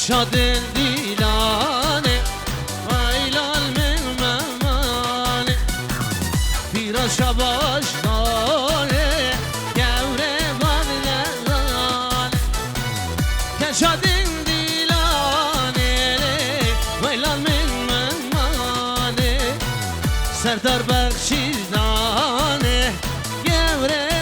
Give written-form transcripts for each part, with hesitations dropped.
شادن دیلانه ویلال من ممانه پیرا شباش داره گوره بادلانه که شادن دیلانه ویلال من ممانه سردار بخشیدانه گوره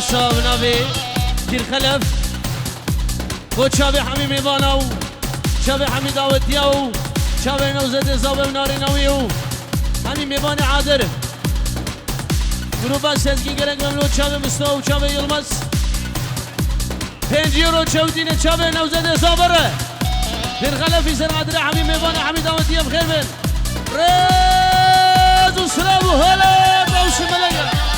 عروسا بنابي كير خلف بو شابي حمي ميبانو شابي حمي داوتيو شابي نوزد زابي مناري نويو حمي ميباني عادر گروه سزگی گرگ مملو شابي مستو شابي يلمس 5 يورو شودين شابي نوزد زابره كير خلف يسر عادر حمي ميباني حمي داوتيو بخير بن ريز وسلام وهلا دوش ملقا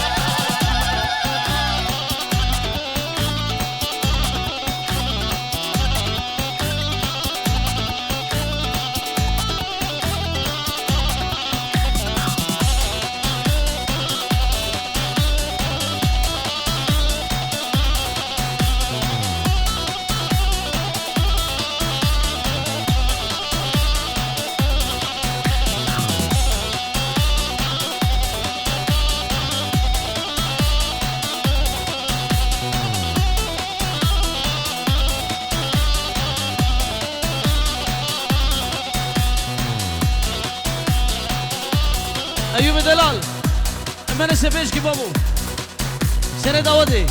أيوب دلال أمانة سبيشكي بابو سنة داودي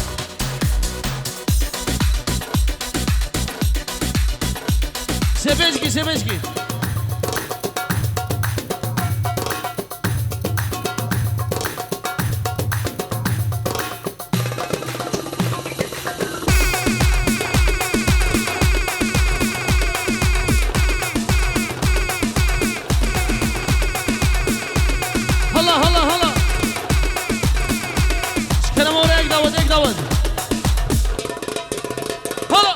سبيشكي هلا كلام ورا ايك داود هلا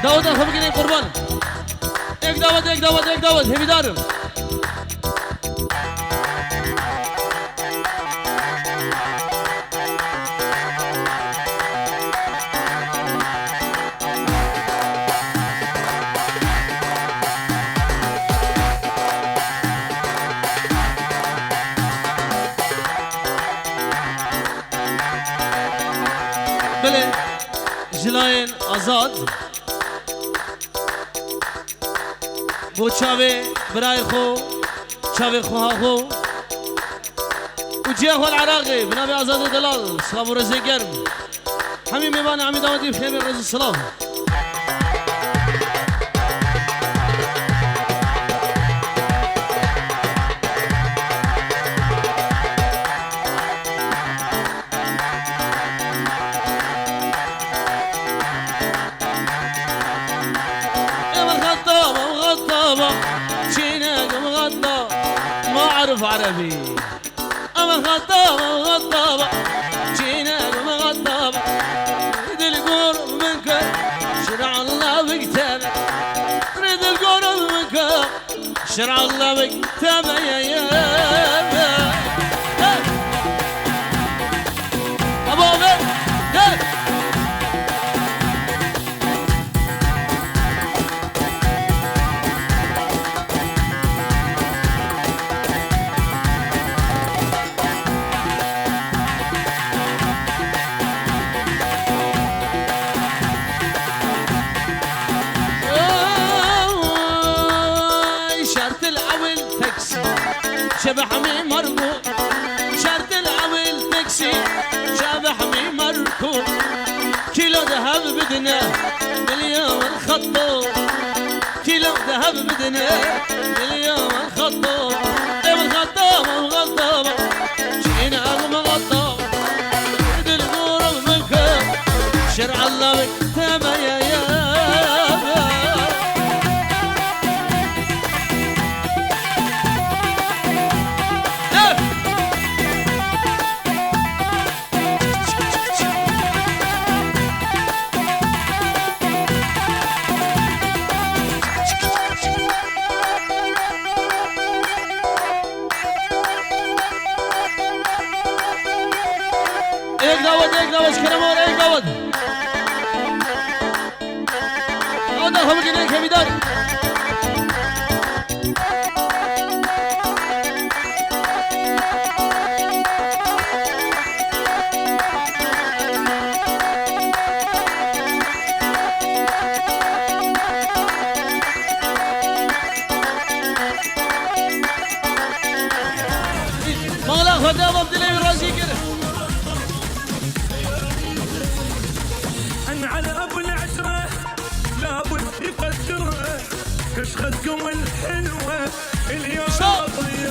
داود خبقين قربان ايك داود هبي دارم بله جلاین آزاد بو چاوه برای خو چاوه خواه خو و جیه خو العراقی بنابه آزاد دلال سلام و رزه گرم همین میبانه همین دامدی بخیر رز السلام ما أعرف عربي أما غضابة جينا مغضبة ريد القرب منك شرع الله بكتابه ريد القرب منك شرع الله بكتابه يا أبو عمر شبح مي مركو شرط العمل تاكسي شبح مي مركو كيلو ذهب بدنا مليون خطو كيلو ذهب بدنا مليون خطو مغطى جينا مغطى ريد الغرب منك شرع الله بكتابه يا एक दावत करम और एक दावत और हम के नहीं खबीदार كشختكم الحلوة اليوم طيب.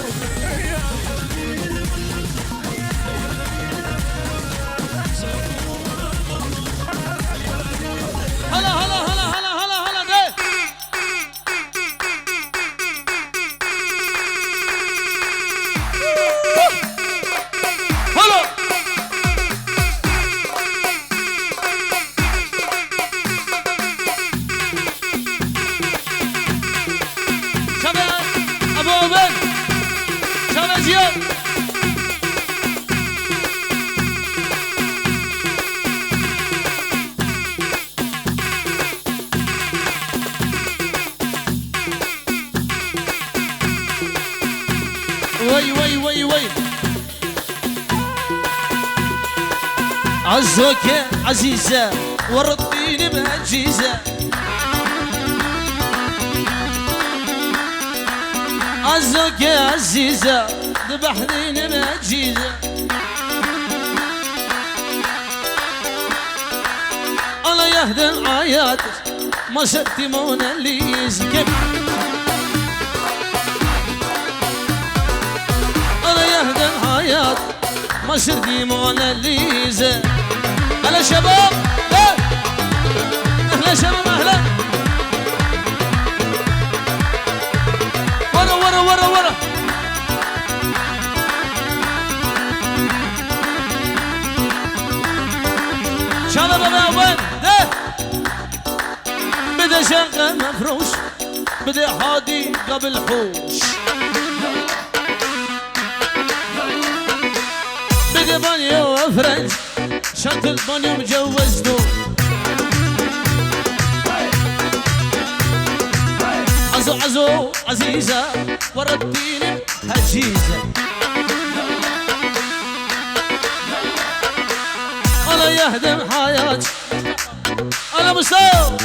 هلا هلا هلا هلا هلا هلا ده هلا شباب ابو عبيد شباب زياد وي وي وي وي عزوك يا عزيزة ورطيني بهالجيزة عزوك يا عزيزة ذبحتيني بهالجيزة الله يهدم عياتك ما شفتي موناليزا كيف يهدم حياة ما شردي موناليزا هلا شباب اهلا شباب اهلا ورا ورا ورا ورا شباب ابو وين ده بدا شقه مفروش بدا حادي قبل حوش بدا بانيو افرنج شط البانيو مجوزتو عزو عزو عزيزة ورديني هجيزة الله يهدم حياتي انا مستوى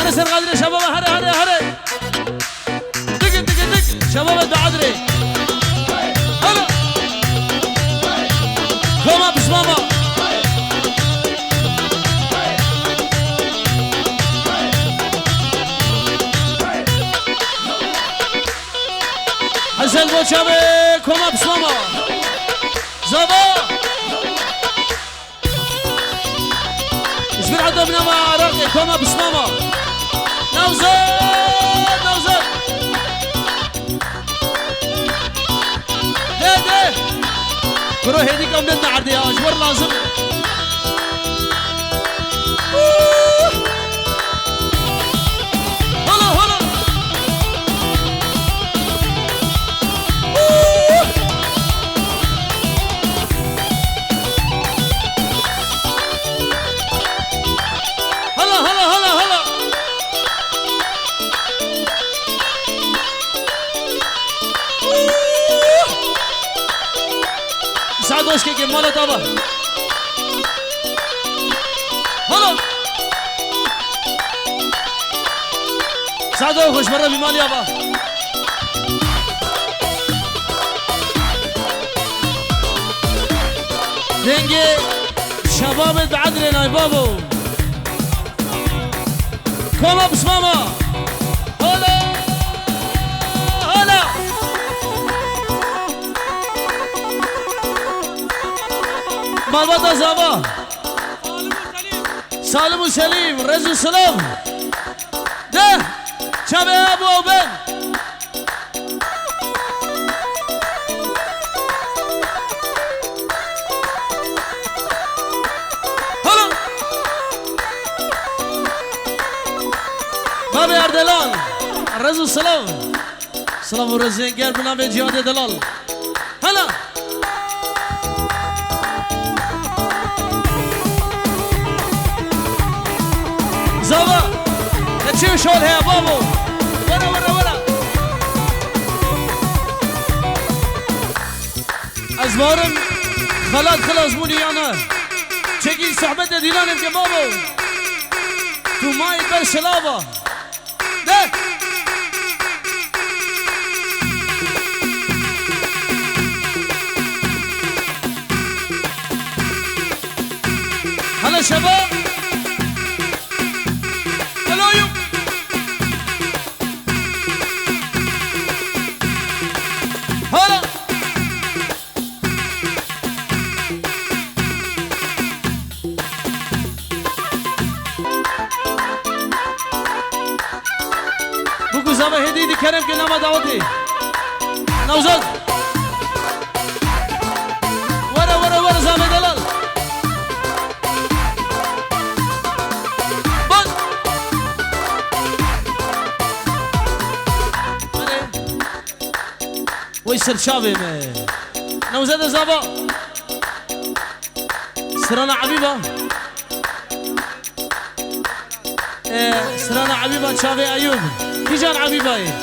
انا سرغادري يا شباب هري هري هري دق دق دق شباب بعدري هلا كما بس ماما حسن بوشابي كما بس ماما زبا اجبر عدو بنا مع رقي كما بس ماما نوزر نوزر ده ده برو هيديك أمدنا عردي أجبر لازم هلا هلا هلا هلا هلا هلا سعدوش كي مالا طابا هلا سعدو خوش مرة بمال يابا دنجي شباب بعدلنا يا بابو كوما بس ماما هلا هلا مالبطة زابا سالم وسليم رزق سلام ده شباب وبن هلا بابي اردلال رزق سلام سلام ورزق قلب نام جهاد دلال هلا زابا تشيو شول هي بابو ورا ورا ورا ازمارم خلات خلاص موني انا تشكي صحبتنا ديلان يا بابو تو ماي برشلافا ده هلا شباب زبا هدیدی کرم که نما دعوتی نوزاد ورا زبا دلال بان وی سرچاوی می نوزاد زبا سرانا عبیبا سرانا عبيبة شافي أيوب تيجان عبيبة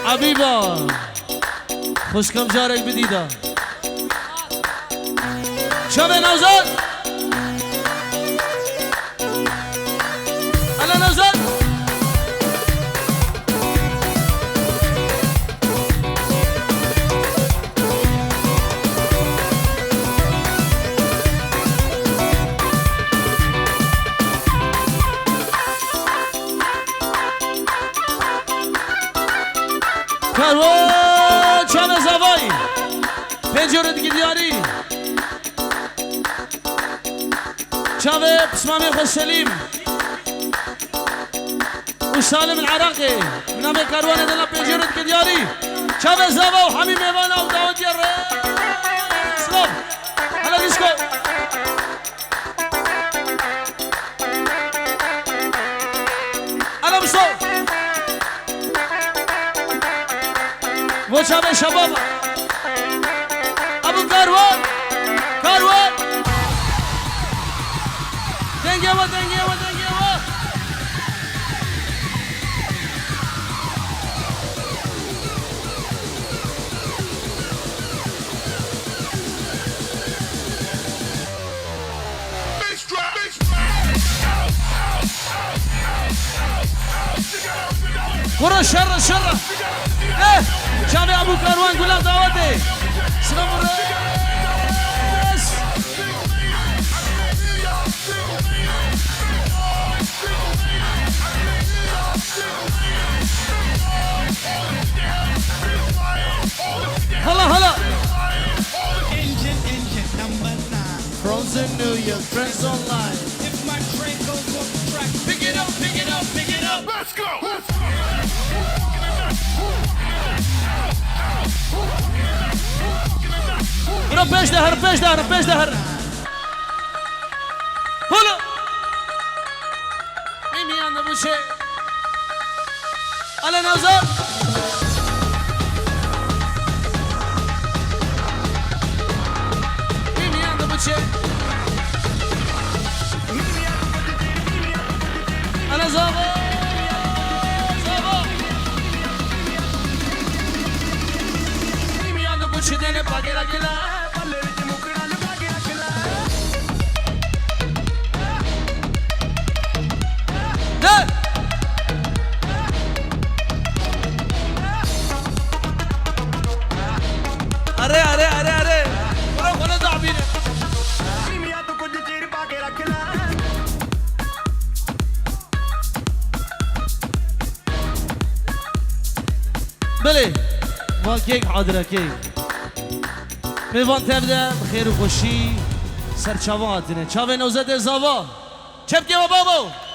عبيبة خوش كم جارك بديدة شافي نوزاد أنا نوزاد کاروان چند زوایی پنجره دیگه دیاری چاوه بسمامي خوش سليم وسالم العراقي من أمي كاروان دلنا پنجره دیگه دیاری چاوه زوا وحمي ميوانا وداود يا سلام هلا ديسكو أنا بصوت وشابه شباب ابو کاروان دنگه و برو شر شابه ابو کاروان گلاب دعوته سلام الرئيس هلا Engine number 9 Frozen New York friends online If my train goes off the track pick it up Let's go! برو پیش دهر هلا میمی انده بوشه الا نوزاد میمی انده بوشه انا زابا میمی انده بوشه دنه پاگیرا گلا अरे बोलो बोलो तो अभी بله ما كيك حاضرة كيك ميوان تبدأ بخير وخوشي سر چاواتنه چاوه نوزد زاوا چپ که بابا